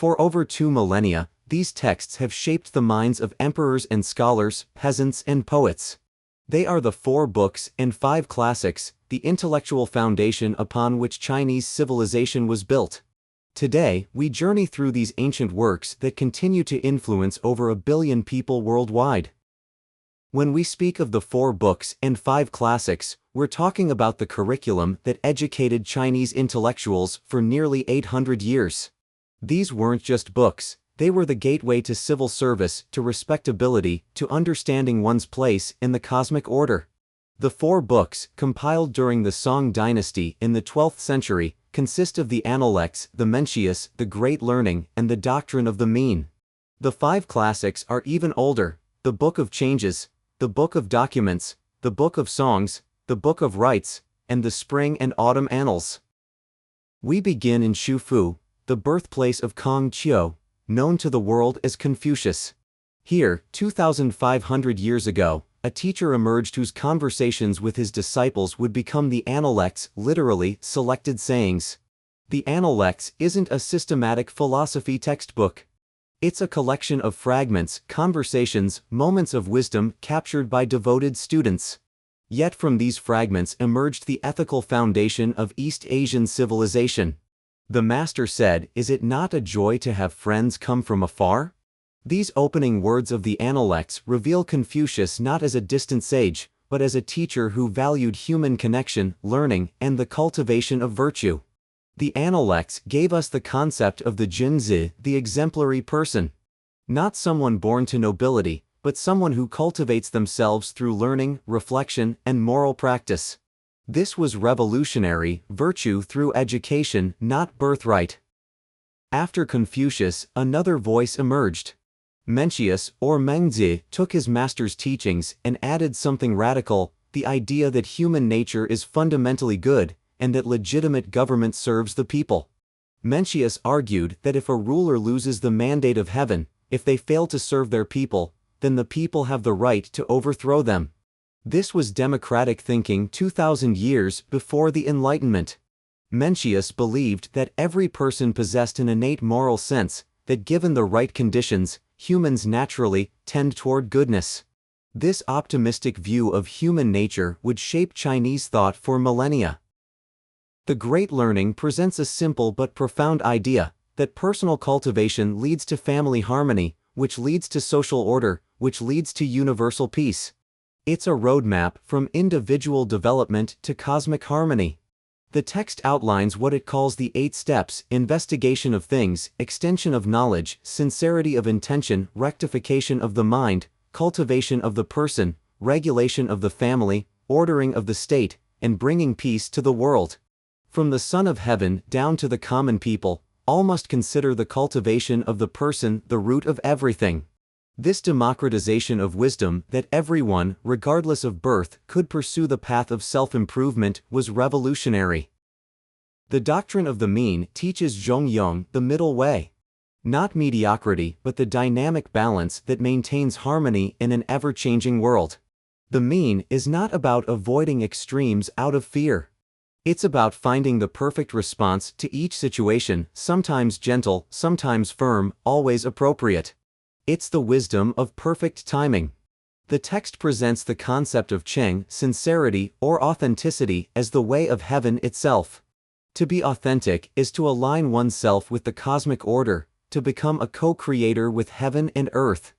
For over 2 millennia, these texts have shaped the minds of emperors and scholars, peasants and poets. They are the 4 books and 5 classics, the intellectual foundation upon which Chinese civilization was built. Today, we journey through these ancient works that continue to influence over 1 billion people worldwide. When we speak of the 4 books and 5 classics, we're talking about the curriculum that educated Chinese intellectuals for nearly 800 years. These weren't just books, they were the gateway to civil service, to respectability, to understanding one's place in the cosmic order. The 4 books, compiled during the Song dynasty in the 12th century, consist of the Analects, the Mencius, the Great Learning, and the Doctrine of the Mean. The 5 classics are even older: the Book of Changes, the Book of Documents, the Book of Songs, the Book of Rites, and the Spring and Autumn Annals. We begin in Shufu, the birthplace of Kong Qiu, known to the world as Confucius. Here, 2,500 years ago, a teacher emerged whose conversations with his disciples would become the Analects, literally, selected sayings. The Analects isn't a systematic philosophy textbook. It's a collection of fragments, conversations, moments of wisdom captured by devoted students. Yet from these fragments emerged the ethical foundation of East Asian civilization. The master said, "Is it not a joy to have friends come from afar?" These opening words of the Analects reveal Confucius not as a distant sage, but as a teacher who valued human connection, learning, and the cultivation of virtue. The Analects gave us the concept of the Junzi, the exemplary person. Not someone born to nobility, but someone who cultivates themselves through learning, reflection, and moral practice. This was revolutionary: virtue through education, not birthright. After Confucius, another voice emerged. Mencius, or Mengzi, took his master's teachings and added something radical: the idea that human nature is fundamentally good, and that legitimate government serves the people. Mencius argued that if a ruler loses the mandate of heaven, if they fail to serve their people, then the people have the right to overthrow them. This was democratic thinking 2,000 years before the Enlightenment. Mencius believed that every person possessed an innate moral sense, that given the right conditions, humans naturally tend toward goodness. This optimistic view of human nature would shape Chinese thought for millennia. The Great Learning presents a simple but profound idea, that personal cultivation leads to family harmony, which leads to social order, which leads to universal peace. It's a roadmap from individual development to cosmic harmony. The text outlines what it calls the 8 steps: investigation of things, extension of knowledge, sincerity of intention, rectification of the mind, cultivation of the person, regulation of the family, ordering of the state, and bringing peace to the world. From the Son of Heaven down to the common people, all must consider the cultivation of the person the root of everything. This democratization of wisdom, that everyone, regardless of birth, could pursue the path of self-improvement, was revolutionary. The Doctrine of the Mean teaches Zhongyong, the middle way. Not mediocrity, but the dynamic balance that maintains harmony in an ever-changing world. The mean is not about avoiding extremes out of fear. It's about finding the perfect response to each situation, sometimes gentle, sometimes firm, always appropriate. It's the wisdom of perfect timing. The text presents the concept of Cheng, sincerity, or authenticity, as the way of heaven itself. To be authentic is to align oneself with the cosmic order, to become a co-creator with heaven and earth.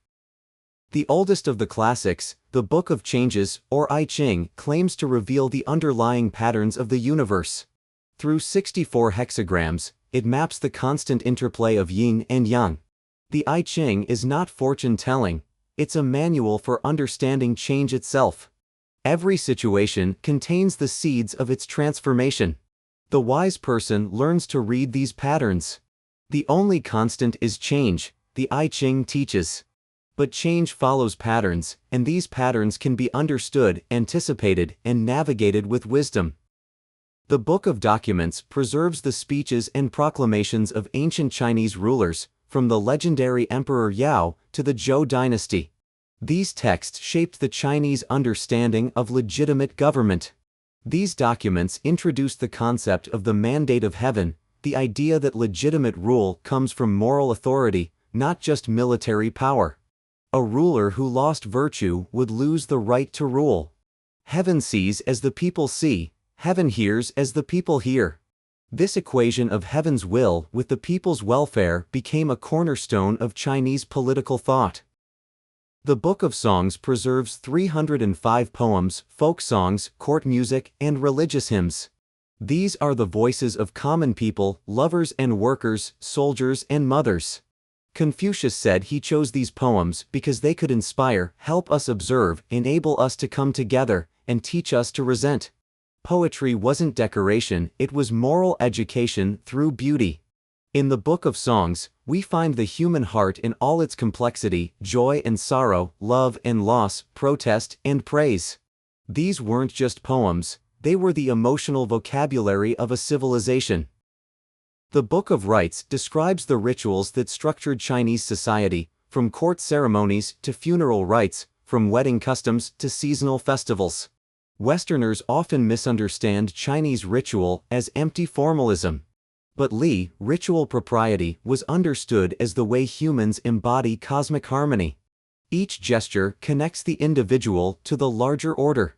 The oldest of the classics, the Book of Changes, or I Ching, claims to reveal the underlying patterns of the universe. Through 64 hexagrams, it maps the constant interplay of yin and yang. The I Ching is not fortune-telling, it's a manual for understanding change itself. Every situation contains the seeds of its transformation. The wise person learns to read these patterns. The only constant is change, the I Ching teaches. But change follows patterns, and these patterns can be understood, anticipated, and navigated with wisdom. The Book of Documents preserves the speeches and proclamations of ancient Chinese rulers, from the legendary Emperor Yao to the Zhou dynasty. These texts shaped the Chinese understanding of legitimate government. These documents introduced the concept of the mandate of heaven, the idea that legitimate rule comes from moral authority, not just military power. A ruler who lost virtue would lose the right to rule. Heaven sees as the people see, heaven hears as the people hear. This equation of heaven's will with the people's welfare became a cornerstone of Chinese political thought. The Book of Songs preserves 305 poems, folk songs, court music, and religious hymns. These are the voices of common people, lovers and workers, soldiers and mothers. Confucius said he chose these poems because they could inspire, help us observe, enable us to come together, and teach us to resent. Poetry wasn't decoration, it was moral education through beauty. In the Book of Songs, we find the human heart in all its complexity, joy and sorrow, love and loss, protest and praise. These weren't just poems, they were the emotional vocabulary of a civilization. The Book of Rites describes the rituals that structured Chinese society, from court ceremonies to funeral rites, from wedding customs to seasonal festivals. Westerners often misunderstand Chinese ritual as empty formalism. But ritual propriety was understood as the way humans embody cosmic harmony. Each gesture connects the individual to the larger order.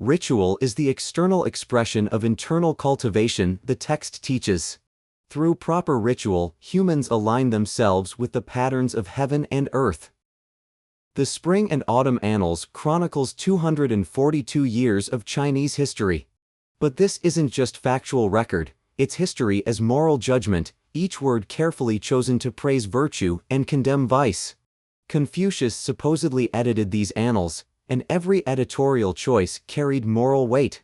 Ritual is the external expression of internal cultivation the text teaches. Through proper ritual, humans align themselves with the patterns of heaven and earth. The Spring and Autumn Annals chronicles 242 years of Chinese history. But this isn't just factual record, it's history as moral judgment, each word carefully chosen to praise virtue and condemn vice. Confucius supposedly edited these annals, and every editorial choice carried moral weight.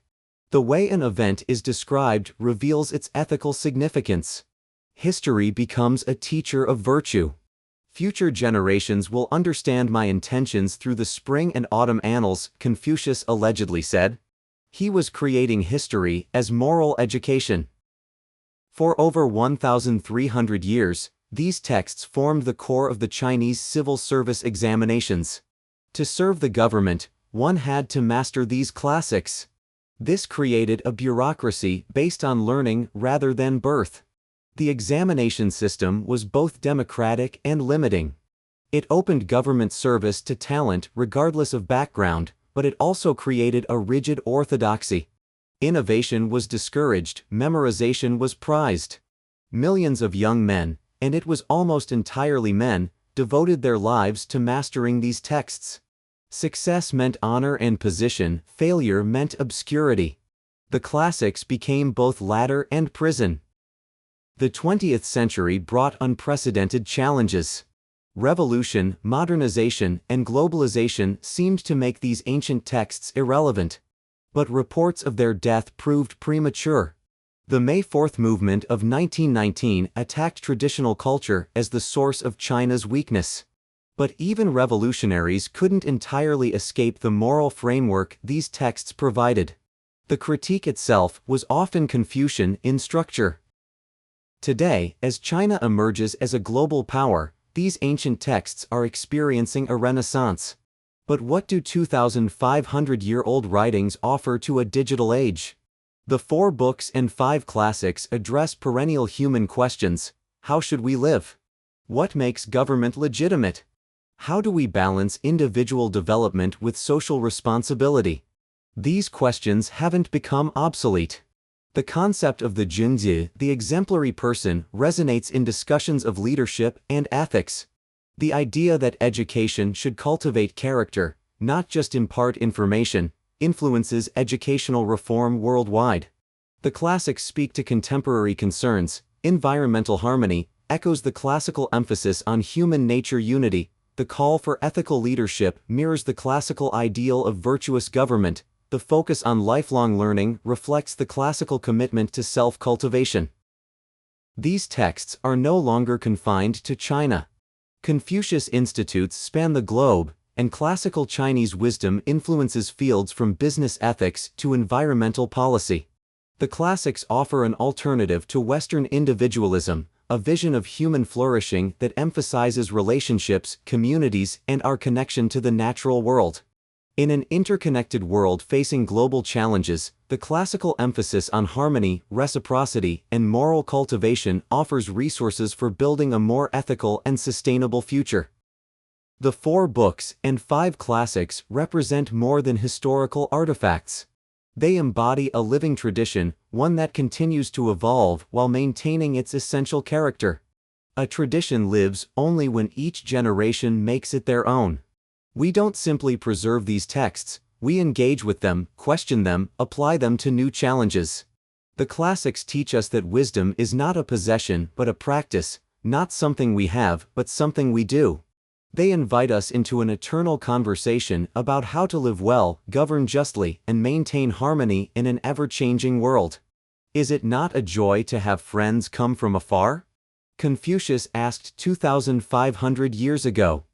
The way an event is described reveals its ethical significance. History becomes a teacher of virtue. Future generations will understand my intentions through the Spring and Autumn Annals, Confucius allegedly said. He was creating history as moral education. For over 1,300 years, these texts formed the core of the Chinese civil service examinations. To serve the government, one had to master these classics. This created a bureaucracy based on learning rather than birth. The examination system was both democratic and limiting. It opened government service to talent regardless of background, but it also created a rigid orthodoxy. Innovation was discouraged, memorization was prized. Millions of young men, and it was almost entirely men, devoted their lives to mastering these texts. Success meant honor and position, failure meant obscurity. The classics became both ladder and prison. The 20th century brought unprecedented challenges. Revolution, modernization, and globalization seemed to make these ancient texts irrelevant. But reports of their death proved premature. The May 4th movement of 1919 attacked traditional culture as the source of China's weakness. But even revolutionaries couldn't entirely escape the moral framework these texts provided. The critique itself was often Confucian in structure. Today, as China emerges as a global power, these ancient texts are experiencing a renaissance. But what do 2,500-year-old writings offer to a digital age? The 4 books and 5 classics address perennial human questions. How should we live? What makes government legitimate? How do we balance individual development with social responsibility? These questions haven't become obsolete. The concept of the Junzi, the exemplary person, resonates in discussions of leadership and ethics. The idea that education should cultivate character, not just impart information, influences educational reform worldwide. The classics speak to contemporary concerns. Environmental harmony echoes the classical emphasis on human nature unity. The call for ethical leadership mirrors the classical ideal of virtuous government. The focus on lifelong learning reflects the classical commitment to self-cultivation. These texts are no longer confined to China. Confucius institutes span the globe, and classical Chinese wisdom influences fields from business ethics to environmental policy. The classics offer an alternative to Western individualism, a vision of human flourishing that emphasizes relationships, communities, and our connection to the natural world. In an interconnected world facing global challenges, The classical emphasis on harmony, reciprocity, and moral cultivation offers resources for building a more ethical and sustainable future. The 4 books and 5 classics represent more than historical artifacts. They embody a living tradition, one that continues to evolve while maintaining its essential character. A tradition lives only when each generation makes it their own. We don't simply preserve these texts, we engage with them, question them, apply them to new challenges. The classics teach us that wisdom is not a possession but a practice, not something we have but something we do. They invite us into an eternal conversation about how to live well, govern justly, and maintain harmony in an ever-changing world. Is it not a joy to have friends come from afar? Confucius asked 2,500 years ago.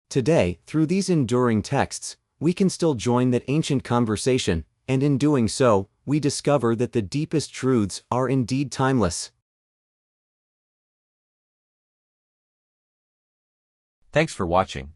Today, through these enduring texts, we can still join that ancient conversation, and in doing so, we discover that the deepest truths are indeed timeless. Thanks for watching.